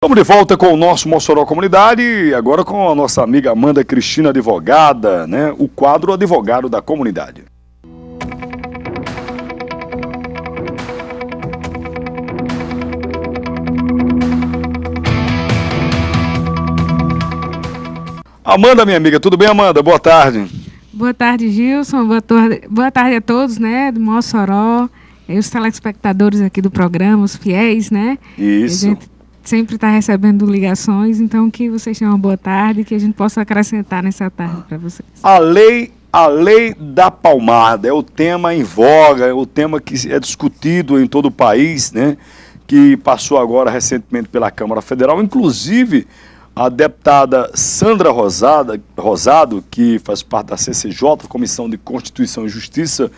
Estamos de volta com o nosso Mossoró Comunidade, agora com a nossa amiga Amanda Cristina, advogada, né? O quadro Advogado da Comunidade. Amanda, minha amiga, tudo bem, Amanda? Boa tarde. Boa tarde, Gilson. Boa tarde a todos, né, do Mossoró, e os telespectadores aqui do programa, os fiéis, né? Isso. A gente sempre está recebendo ligações, então que vocês tenham uma boa tarde, que a gente possa acrescentar nessa tarde para vocês. A lei da palmada é o tema em voga, é o tema que é discutido em todo o país, né? Que passou agora recentemente pela Câmara Federal, inclusive a deputada Sandra Rosado, que faz parte da CCJ, Comissão de Constituição e Justiça,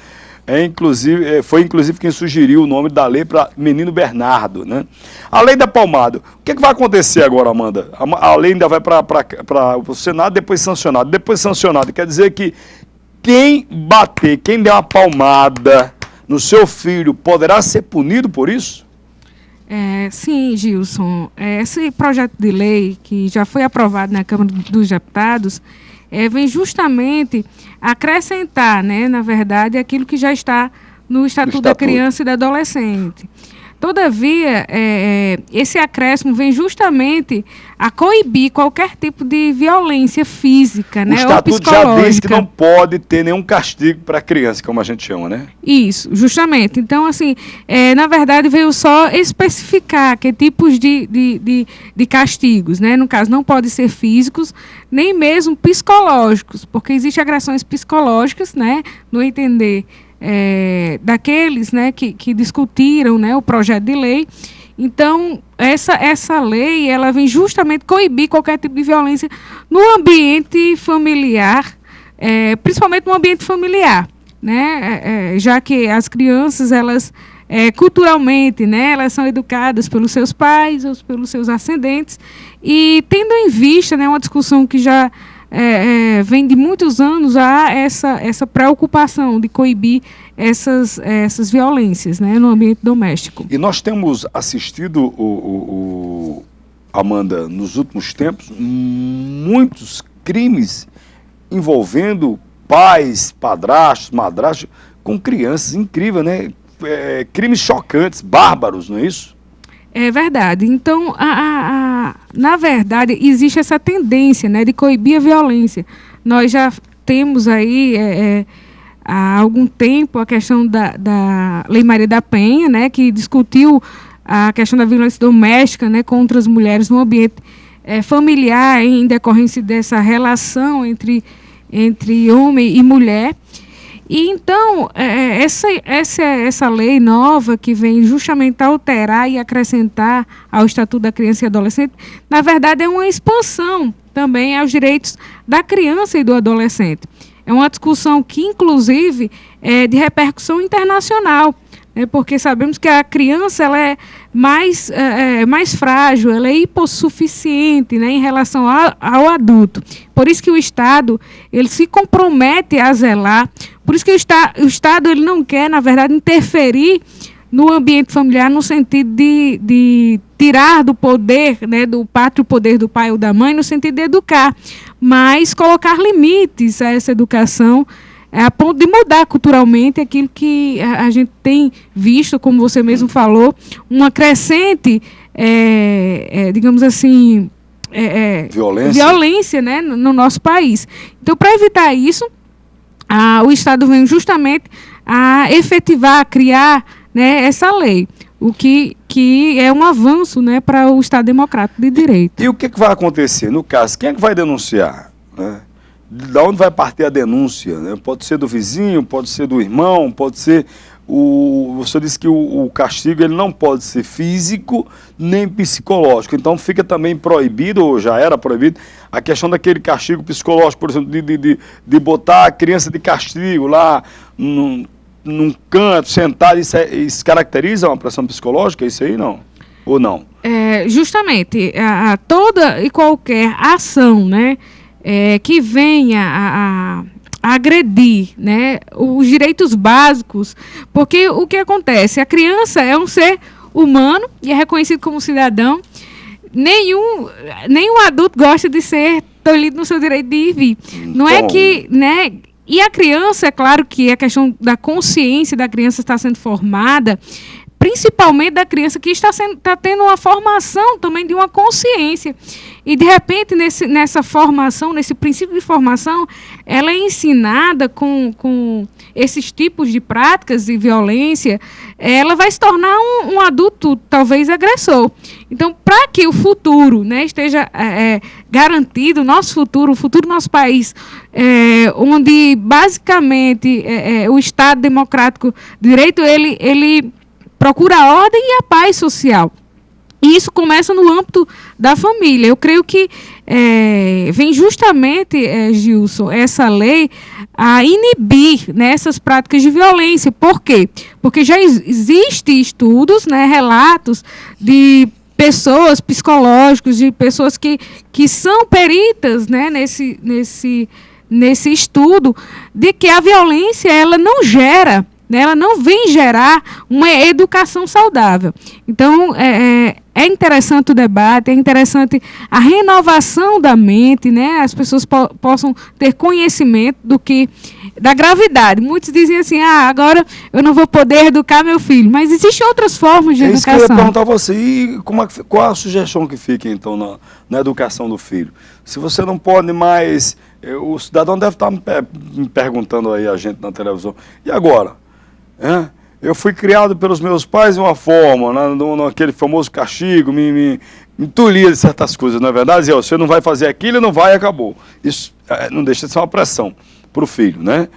foi inclusive quem sugeriu o nome da lei para Menino Bernardo, né? A lei da palmada. O que vai acontecer agora, Amanda? A lei ainda vai para o Senado, depois sancionado. Depois sancionado, quer dizer que quem der uma palmada no seu filho, poderá ser punido por isso? Sim, Gilson. Esse projeto de lei que já foi aprovado na Câmara dos Deputados vem justamente acrescentar, né, na verdade, aquilo que já está no Estatuto da Criança e do Adolescente. Todavia, esse acréscimo vem justamente a coibir qualquer tipo de violência física, né, ou psicológica. O Estatuto já diz que não pode ter nenhum castigo para a criança, como a gente chama, né? Isso, justamente. Então, assim, na verdade, veio só especificar que tipos de castigos, né? No caso, não podem ser físicos, nem mesmo psicológicos, porque existem agressões psicológicas, né, no entender daqueles, né, que discutiram, né, o projeto de lei. Então, essa lei, ela vem justamente coibir qualquer tipo de violência no ambiente familiar, principalmente no ambiente familiar, né, já que as crianças, elas, culturalmente, né, elas são educadas pelos seus pais ou pelos seus ascendentes, e tendo em vista, né, uma discussão que já vem de muitos anos, há essa preocupação de coibir essas violências, né, no ambiente doméstico. E nós temos assistido, Amanda, nos últimos tempos, muitos crimes envolvendo pais, padrastos, madrastos, com crianças. Incrível, né? Crimes chocantes, bárbaros, não é isso? É verdade. Então, na verdade, existe essa tendência, né, de coibir a violência. Nós já temos aí, há algum tempo, a questão da Lei Maria da Penha, né, que discutiu a questão da violência doméstica, né, contra as mulheres no ambiente familiar, em decorrência dessa relação entre homem e mulher. E então, essa lei nova que vem justamente alterar e acrescentar ao Estatuto da Criança e Adolescente, na verdade é uma expansão também aos direitos da criança e do adolescente. É uma discussão que, inclusive, é de repercussão internacional, né, porque sabemos que a criança ela é mais frágil, ela é hipossuficiente, né, em relação ao adulto. Por isso que o Estado ele se compromete a zelar. Por isso que o Estado ele não quer, na verdade, interferir no ambiente familiar no sentido de tirar do poder, né, do pátrio poder do pai ou da mãe, no sentido de educar, mas colocar limites a essa educação, a ponto de mudar culturalmente aquilo que a gente tem visto, como você mesmo falou, uma crescente, digamos assim, violência, né, no nosso país. Então, para evitar isso, o Estado vem justamente a efetivar, a criar, né, essa lei, o que é um avanço, né, para o Estado democrático de direito. E o que vai acontecer? No caso, quem é que vai denunciar, né? Da onde vai partir a denúncia, né? Pode ser do vizinho, pode ser do irmão, pode ser você disse que o castigo ele não pode ser físico nem psicológico, então fica também proibido, ou já era proibido, a questão daquele castigo psicológico, por exemplo, de botar a criança de castigo lá num canto, sentar, isso caracteriza uma pressão psicológica, isso aí não? Ou não? Justamente, toda e qualquer ação, né, que venha a agredir, né, os direitos básicos, porque o que acontece? A criança é um ser humano e é reconhecido como cidadão, nenhum adulto gosta de ser tolhido no seu direito de ir e vir. Não é que, né? E a criança, é claro que a questão da consciência da criança está sendo formada, principalmente da criança que está tendo uma formação também de uma consciência. E, de repente, nessa formação, nesse princípio de formação, ela é ensinada com esses tipos de práticas de violência, ela vai se tornar um adulto, talvez, agressor. Então, para que o futuro, né, esteja garantido, o futuro do nosso país, onde, basicamente, o Estado democrático de direito, ele procura a ordem e a paz social. E isso começa no âmbito da família. Eu creio que vem justamente, Gilson, essa lei a inibir, né, essas práticas de violência. Por quê? Porque já existem estudos, né, relatos de pessoas psicológicos, de pessoas que são peritas, né, nesse estudo, de que a violência ela não gera, ela não vem gerar uma educação saudável. Então, é interessante o debate, é interessante a renovação da mente, né? As pessoas possam ter conhecimento da gravidade. Muitos dizem assim, agora eu não vou poder educar meu filho, mas existem outras formas de educação. Isso que eu ia perguntar a você, e qual a sugestão que fica, então, na educação do filho? Se você não pode mais, o cidadão deve estar me perguntando aí, a gente na televisão, e agora? Eu fui criado pelos meus pais de uma forma, naquele famoso castigo, me tolia de certas coisas, não é verdade? Você não vai fazer aquilo, não vai e acabou. Isso não deixa de ser uma pressão para o filho, né?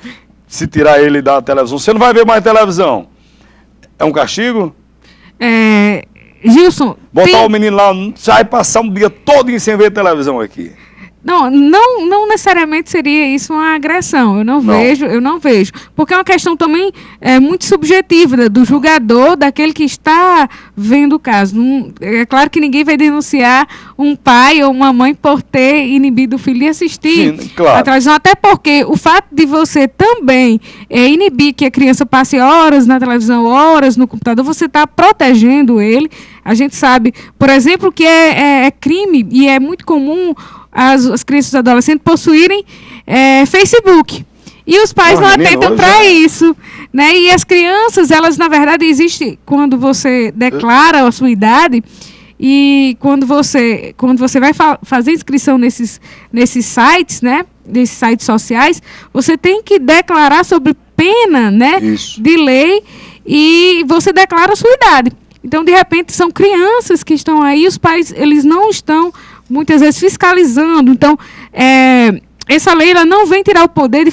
Se tirar ele da televisão, você não vai ver mais televisão. É um castigo? Gilson... Botar o menino lá, sai passar um dia todo sem ver televisão aqui. Não necessariamente seria isso uma agressão, eu não vejo, porque é uma questão também muito subjetiva do julgador, daquele que está vendo o caso. É claro que ninguém vai denunciar um pai ou uma mãe por ter inibido o filho de assistir. Sim, claro. A televisão, até porque o fato de você também inibir que a criança passe horas na televisão, horas no computador, você está protegendo ele. A gente sabe, por exemplo, que é crime e é muito comum as crianças e adolescentes possuírem Facebook. E os pais não atentam para isso. Né? E as crianças, elas, na verdade, existem quando você declara a sua idade e quando você vai fazer inscrição nesses sites, né? Nesses sites sociais, você tem que declarar sobre pena, né? De lei, e você declara a sua idade. Então, de repente, são crianças que estão aí, os pais, eles não estão muitas vezes fiscalizando. Então, essa lei ela não vem tirar o poder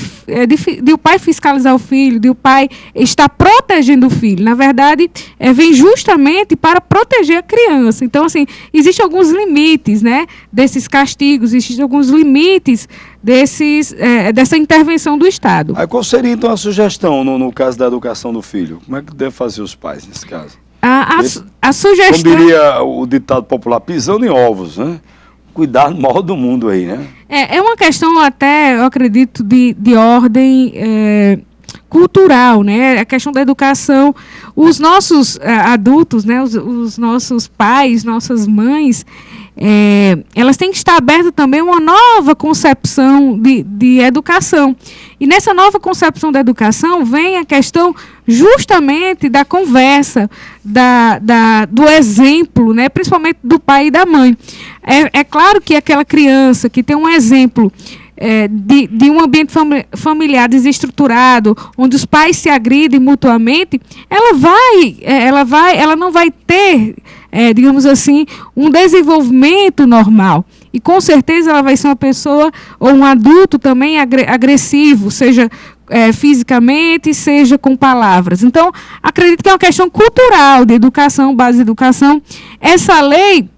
de o pai fiscalizar o filho, de o pai estar protegendo o filho. Na verdade, vem justamente para proteger a criança. Então, assim, existem alguns limites, né, desses castigos, existem alguns limites dessa intervenção do Estado. Aí, qual seria, então, a sugestão no caso da educação do filho? Como é que devem fazer os pais nesse caso? A sugestão... Como diria o ditado popular, pisando em ovos, né? Cuidado mal do mundo aí, né? É uma questão até, eu acredito, de ordem cultural, né? A questão da educação. Os nossos adultos, né? Os nossos pais, nossas mães, elas têm que estar abertas também a uma nova concepção de educação. E nessa nova concepção da educação vem a questão justamente da conversa, do exemplo, né, principalmente do pai e da mãe. É claro que aquela criança que tem um exemplo de um ambiente familiar desestruturado, onde os pais se agridem mutuamente, ela não vai ter, digamos assim, um desenvolvimento normal. E com certeza ela vai ser uma pessoa ou um adulto também agressivo, seja fisicamente, seja com palavras. Então, acredito que é uma questão cultural de educação, base de educação. Essa lei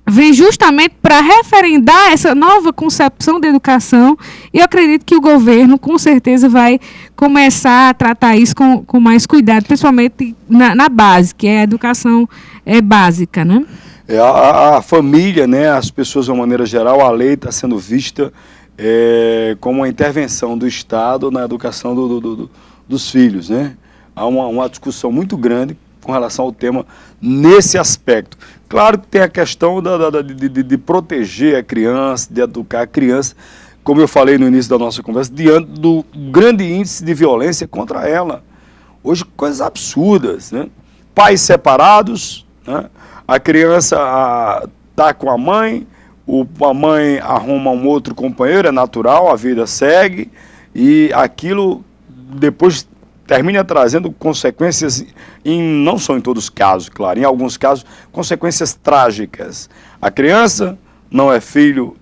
vem justamente para referendar essa nova concepção de educação, e eu acredito que o governo, com certeza, vai começar a tratar isso com mais cuidado, principalmente na base, que é a educação básica, né? A família, né, as pessoas de uma maneira geral, a lei está sendo vista como uma intervenção do Estado na educação dos filhos, né? Há uma discussão muito grande com relação ao tema nesse aspecto. Claro que tem a questão de proteger a criança, de educar a criança, como eu falei no início da nossa conversa, diante do grande índice de violência contra ela. Hoje, coisas absurdas, né? Pais separados, né? A criança está com a mãe, a mãe arruma um outro companheiro, é natural, a vida segue, e aquilo depois termina trazendo consequências, não são em todos os casos, claro, em alguns casos, consequências trágicas. A criança não é filho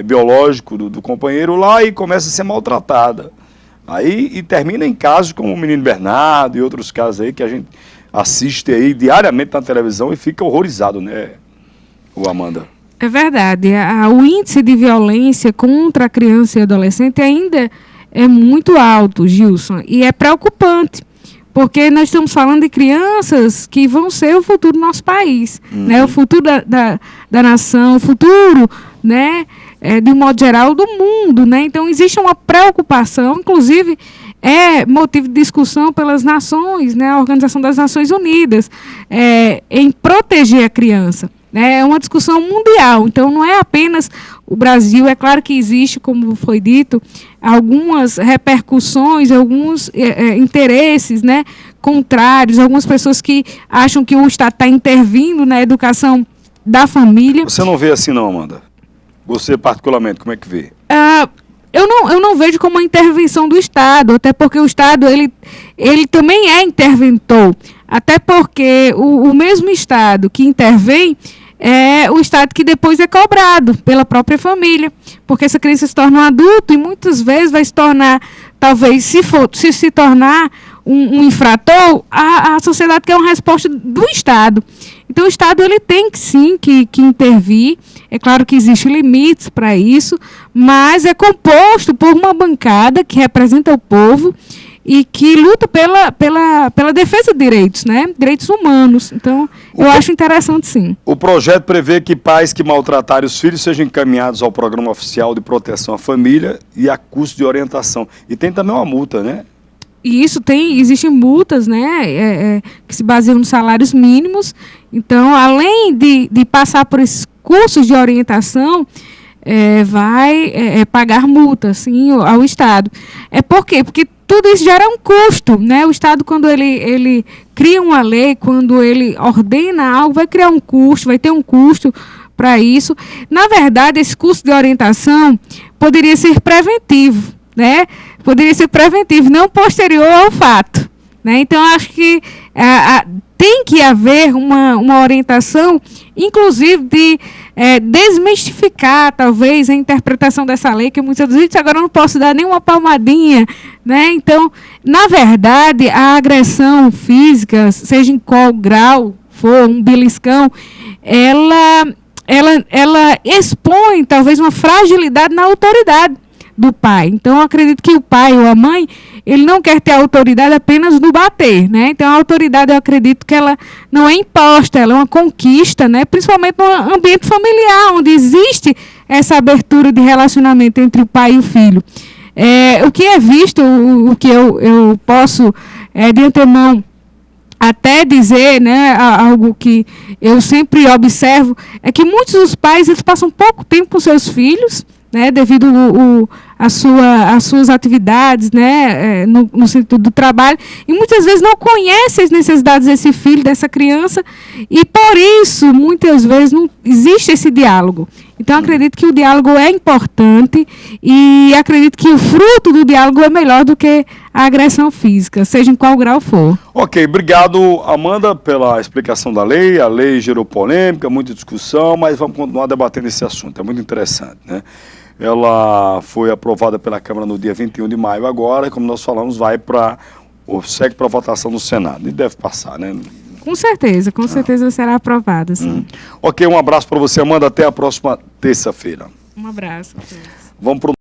biológico do companheiro lá e começa a ser maltratada. Aí, e termina em casos como o menino Bernardo e outros casos aí que a gente assiste aí diariamente na televisão e fica horrorizado, né, Amanda? É verdade. O índice de violência contra a criança e adolescente ainda é muito alto, Gilson, e é preocupante, porque nós estamos falando de crianças que vão ser o futuro do nosso país, né? O futuro da nação, o futuro, né, de um modo geral, do mundo, né? Então, existe uma preocupação, inclusive, é motivo de discussão pelas nações, né, a Organização das Nações Unidas, em proteger a criança. É uma discussão mundial, então não é apenas o Brasil. É claro que existe, como foi dito, algumas repercussões, alguns interesses, né, contrários, algumas pessoas que acham que o Estado está intervindo na educação da família. Você não vê assim não, Amanda? Você particularmente, como é que vê? Eu não vejo como uma intervenção do Estado, até porque o Estado ele também é interventor, até porque o mesmo Estado que intervém é o Estado que depois é cobrado pela própria família, porque essa criança se torna um adulto e muitas vezes vai se tornar, talvez, se tornar um infrator, a sociedade quer uma resposta do Estado. Então o Estado ele tem sim que intervir. É claro que existem limites para isso, mas é composto por uma bancada que representa o povo e que luta pela defesa de direitos, né? Direitos humanos. Então, eu acho interessante, sim. O projeto prevê que pais que maltratarem os filhos sejam encaminhados ao Programa Oficial de Proteção à Família e a curso de orientação. E tem também uma multa, né? E isso existem multas, né? Que se baseiam nos salários mínimos. Então, além de passar por esses cursos de orientação, vai pagar multa, sim, ao Estado. Por quê? Porque tudo isso gera um custo, né? O Estado, quando ele cria uma lei, quando ele ordena algo, vai criar um custo, vai ter um custo para isso. Na verdade, esse curso de orientação poderia ser preventivo, né? Poderia ser preventivo, não posterior ao fato, né? Então, acho que tem que haver uma orientação, inclusive de desmistificar, talvez, a interpretação dessa lei, que muitas vezes agora eu não posso dar nenhuma palmadinha, né? Então, na verdade, a agressão física, seja em qual grau for, um beliscão, ela expõe, talvez, uma fragilidade na autoridade do pai. Então, eu acredito que o pai ou a mãe, ele não quer ter a autoridade apenas no bater, né? Então, a autoridade, eu acredito que ela não é imposta, ela é uma conquista, né? Principalmente no ambiente familiar, onde existe essa abertura de relacionamento entre o pai e o filho. O que é visto, o que eu posso, de antemão, até dizer, né, algo que eu sempre observo, é que muitos dos pais, eles passam pouco tempo com seus filhos, né, devido às suas atividades, né, no sentido do trabalho, e muitas vezes não conhece as necessidades desse filho, dessa criança, e por isso, muitas vezes, não existe esse diálogo. Então, acredito que o diálogo é importante e acredito que o fruto do diálogo é melhor do que a agressão física, seja em qual grau for. Ok, obrigado, Amanda, pela explicação da lei. A lei gerou polêmica, muita discussão, mas vamos continuar debatendo esse assunto, é muito interessante, né? Ela foi aprovada pela Câmara no dia 21 de maio agora, e como nós falamos, segue para votação no Senado, e deve passar, né? Com certeza será aprovada, sim. Ok, um abraço para você, Amanda, até a próxima terça-feira. Um abraço. Vamos pro